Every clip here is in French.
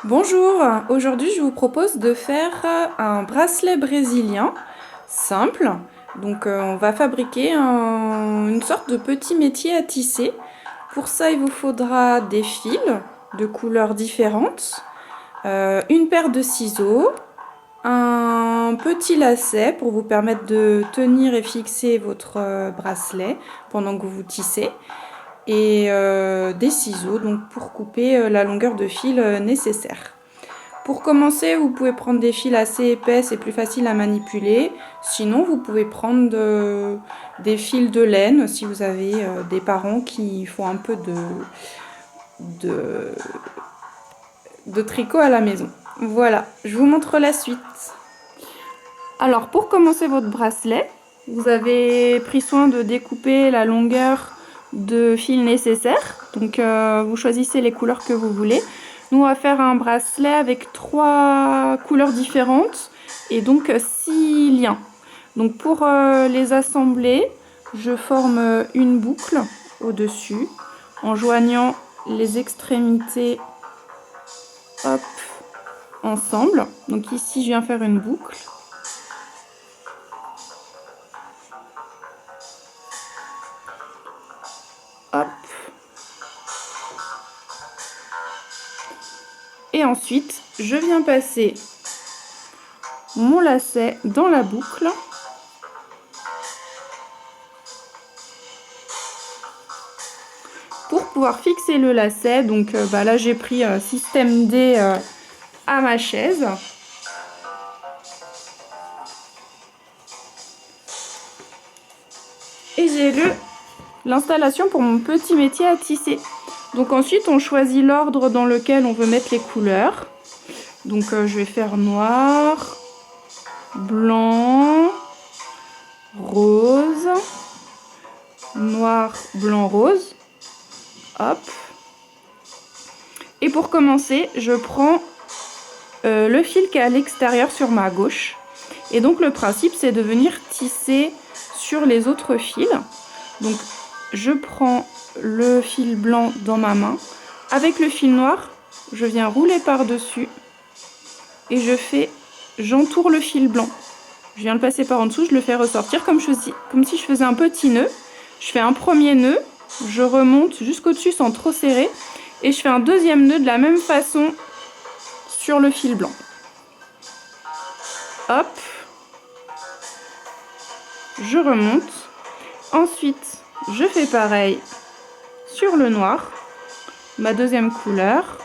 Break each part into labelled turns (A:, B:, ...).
A: Bonjour, aujourd'hui je vous propose de faire un bracelet brésilien simple. Donc on va fabriquer une sorte de petit métier à tisser. Pour ça il vous faudra des fils de couleurs différentes, une paire de ciseaux, un petit lacet pour vous permettre de tenir et fixer votre bracelet pendant que vous tissez, et des ciseaux donc pour couper la longueur de fil nécessaire. Pour commencer, vous pouvez prendre des fils assez épais, c'est plus facile à manipuler. Sinon, vous pouvez prendre des fils de laine si vous avez des parents qui font un peu de tricot à la maison. Voilà, je vous montre la suite. Alors, pour commencer votre bracelet, vous avez pris soin de découper la longueur de fil nécessaire. Donc, vous choisissez les couleurs que vous voulez. Nous, on va faire un bracelet avec 3 couleurs différentes et donc 6 liens. Donc, pour les assembler, je forme une boucle au-dessus en joignant les extrémités, hop, ensemble. Donc ici, je viens faire une boucle. Hop. Et ensuite, je viens passer mon lacet dans la boucle. Pour pouvoir fixer le lacet, donc là j'ai pris système D à ma chaise. Et j'ai l'installation pour mon petit métier à tisser. Donc ensuite on choisit l'ordre dans lequel on veut mettre les couleurs. Donc je vais faire noir, blanc, rose, noir, blanc, rose. Hop. Et pour commencer, je prends le fil qui est à l'extérieur sur ma gauche. Et donc le principe c'est de venir tisser sur les autres fils. Donc je prends le fil blanc dans ma main. Avec le fil noir, je viens rouler par-dessus et j'entoure le fil blanc. Je viens le passer par en dessous, je le fais ressortir comme si je faisais un petit nœud. Je fais un premier nœud, je remonte jusqu'au-dessus sans trop serrer et je fais un deuxième nœud de la même façon sur le fil blanc. Hop, je remonte. Ensuite, je fais pareil sur le noir, ma deuxième couleur.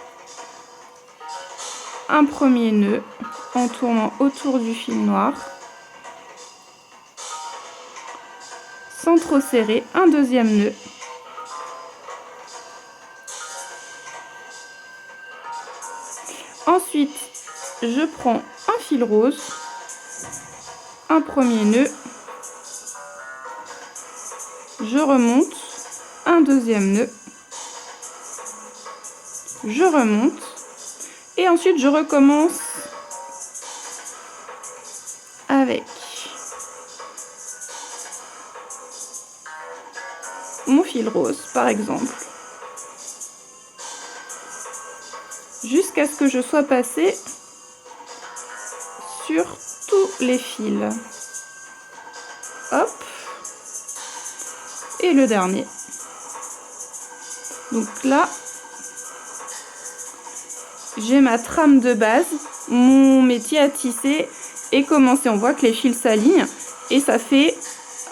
A: Un premier nœud en tournant autour du fil noir. Sans trop serrer, un deuxième nœud. Ensuite, je prends un fil rose, un premier nœud, je remonte, un deuxième nœud, je remonte, et ensuite je recommence avec mon fil rose par exemple, jusqu'à ce que je sois passée sur tous les fils. Hop, et le dernier. Donc là, j'ai ma trame de base, mon métier à tisser est commencé. On voit que les fils s'alignent et ça fait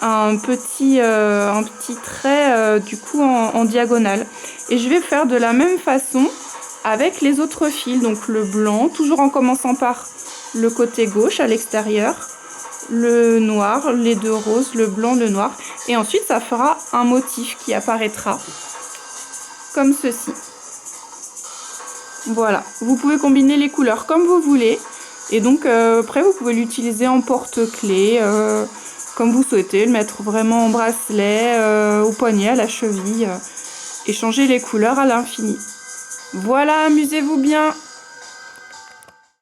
A: un petit trait du coup en diagonale. Et je vais faire de la même façon avec les autres fils. Donc le blanc, toujours en commençant par le côté gauche à l'extérieur, le noir, les deux roses, le blanc, le noir. Et ensuite ça fera un motif qui apparaîtra comme ceci. Voilà, vous pouvez combiner les couleurs comme vous voulez. Et donc après vous pouvez l'utiliser en porte-clés, comme vous souhaitez, le mettre vraiment en bracelet, au poignet, à la cheville, et changer les couleurs à l'infini. Voilà, amusez-vous bien!